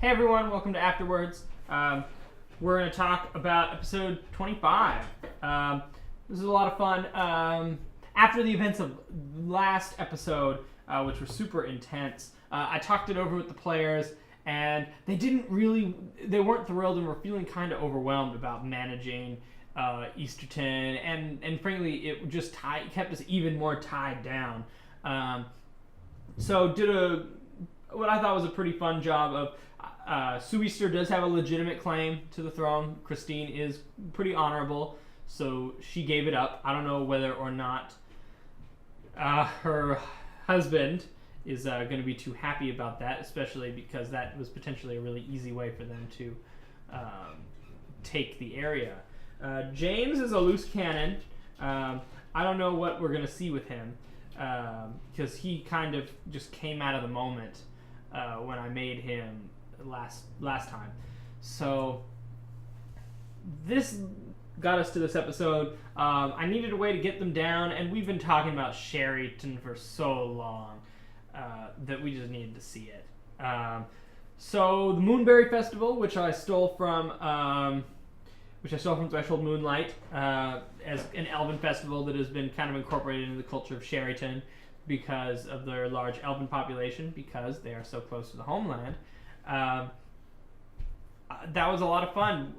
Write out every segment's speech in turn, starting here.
Hey everyone, welcome to Afterwards. We're going to talk about episode 25. This is a lot of fun. After the events of last episode, which were super intense, I talked it over with the players, and they weren't thrilled and were feeling kind of overwhelmed about managing Easterton, and frankly, it just kept us even more tied down. So did what I thought was a pretty fun job of Sue Easter does have a legitimate claim to the throne. Christine is pretty honorable, so she gave it up. I don't know whether or not her husband is going to be too happy about that, especially because that was potentially a really easy way for them to take the area. James is a loose cannon. I don't know what we're going to see with him because he kind of just came out of the moment when I made him last time. So this got us to this episode. I needed a way to get them down, and we've been talking about Sherryton for so long that we just needed to see it. So the Moonberry Festival, which I stole from Threshold Moonlight, as an elven festival that has been kind of incorporated into the culture of Sherryton because of their large elven population, because they are so close to the homeland. That was a lot of fun.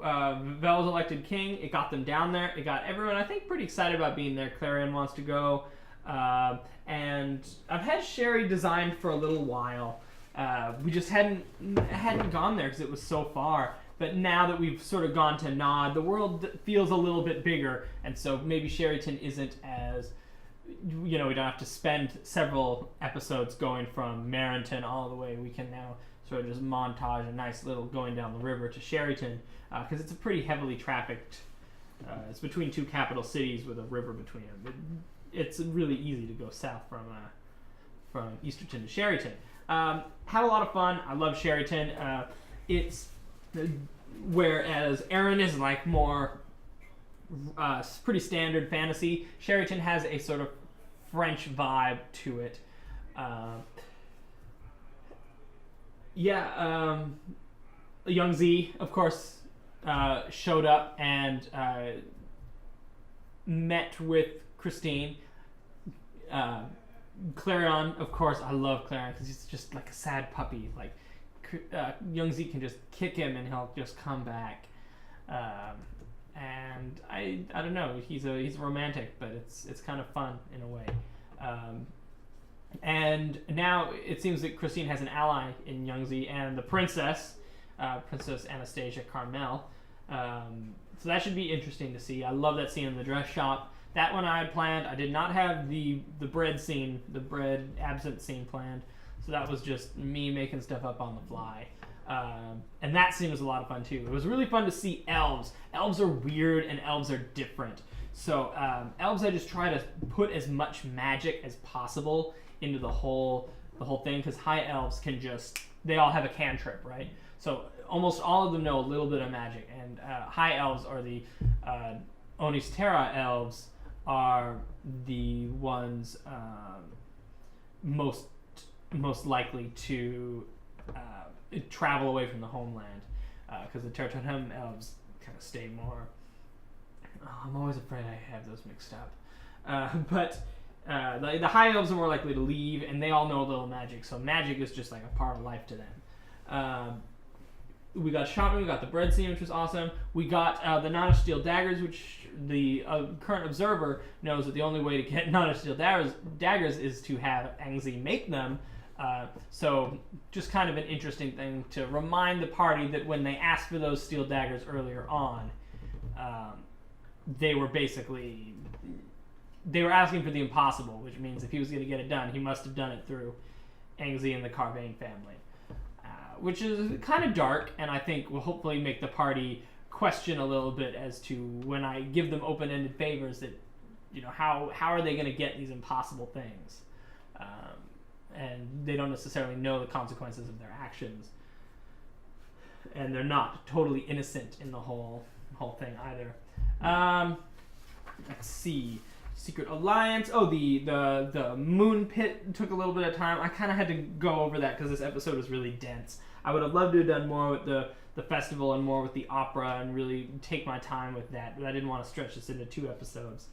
Vel was elected king. It got them down there. It got everyone, I think, pretty excited about being there. Clarion wants to go. And I've had Sherry designed for a little while. We just hadn't gone there because it was so far. But now that we've sort of gone to Nod, the world feels a little bit bigger. And so maybe Sherryton isn't as... we don't have to spend several episodes going from Marenton all the way. We can now sort of just montage a nice little going down the river to Sherryton, because it's a pretty heavily trafficked... it's between two capital cities with a river between them. It's really easy to go south from Easterton to Sherryton. Had a lot of fun. I love Sherryton. It's... whereas Erin is like more pretty standard fantasy, Sherryton has a sort of French vibe to it. Young Z, of course, showed up and met with Christine. Clarion, of course, I love Clarion because he's just like a sad puppy. Like Young Z can just kick him and he'll just come back. And I don't know. He's a romantic, but it's kind of fun in a way. And now it seems that Christine has an ally in Young Z and the princess, Princess Anastasia Carmel. So that should be interesting to see. I love that scene in the dress shop. That one I had planned. I did not have the bread scene, the bread absinthe scene planned. So that was just me making stuff up on the fly. And that scene was a lot of fun too. It was really fun to see elves. Elves are weird and elves are different. So elves, I just try to put as much magic as possible into the whole thing, because high elves they all have a cantrip, right? So almost all of them know a little bit of magic, and high elves, or the Onistera elves, are the ones most likely to travel away from the homeland, because the Tertotem elves kind of stay more... I'm always afraid I have those mixed up. But the high elves are more likely to leave, and they all know a little magic, so magic is just like a part of life to them. We got shopping, we got the bread scene, which was awesome. We got the Knot of Steel daggers, which the current observer knows that the only way to get Knot of Steel daggers is to have Angzi make them. So just kind of an interesting thing to remind the party that when they asked for those steel daggers earlier on, they were asking for the impossible, which means if he was going to get it done, he must have done it through Angzi and the Carvain family, which is kind of dark, and I think will hopefully make the party question a little bit as to when I give them open-ended favors that, how are they going to get these impossible things? And they don't necessarily know the consequences of their actions, and they're not totally innocent in the whole thing either. Let's see. Secret Alliance. Oh, the Moon Pit took a little bit of time. I kind of had to go over that because this episode was really dense. I would have loved to have done more with the festival and more with the opera and really take my time with that, but I didn't want to stretch this into 2 episodes.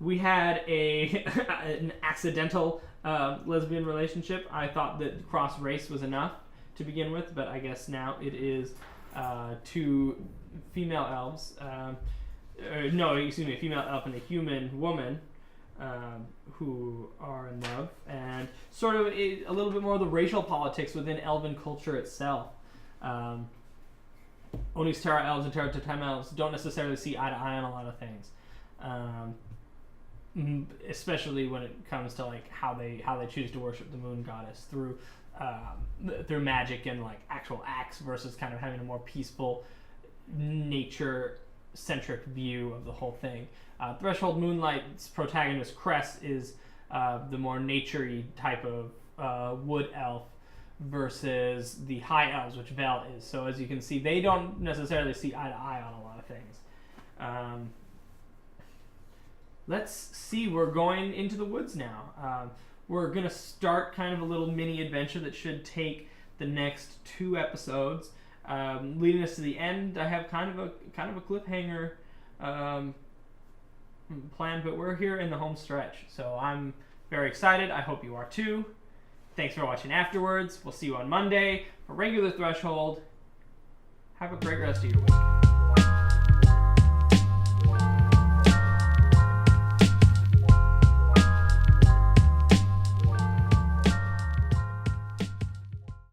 We had an accidental lesbian relationship. I thought that cross race was enough to begin with, but I guess now it is 2 female elves. A female elf and a human woman who are in love, and sort of a little bit more of the racial politics within elven culture itself. Onis Terra elves and Terra Totem elves don't necessarily see eye to eye on a lot of things, especially when it comes to like how they choose to worship the moon goddess through magic and like actual acts versus kind of having a more peaceful, nature-centric view of the whole thing. Threshold Moonlight's protagonist Cress is the more nature-y type of wood elf versus the high elves, which Vel is. So as you can see, they don't necessarily see eye to eye on a lot of things. Let's see, we're going into the woods now. We're going to start kind of a little mini adventure that should take the next 2 episodes. Leading us to the end, I have kind of a cliffhanger planned, but we're here in the home stretch. So I'm very excited. I hope you are too. Thanks for watching afterwards. We'll see you on Monday for regular Threshold. Have a great rest of your week.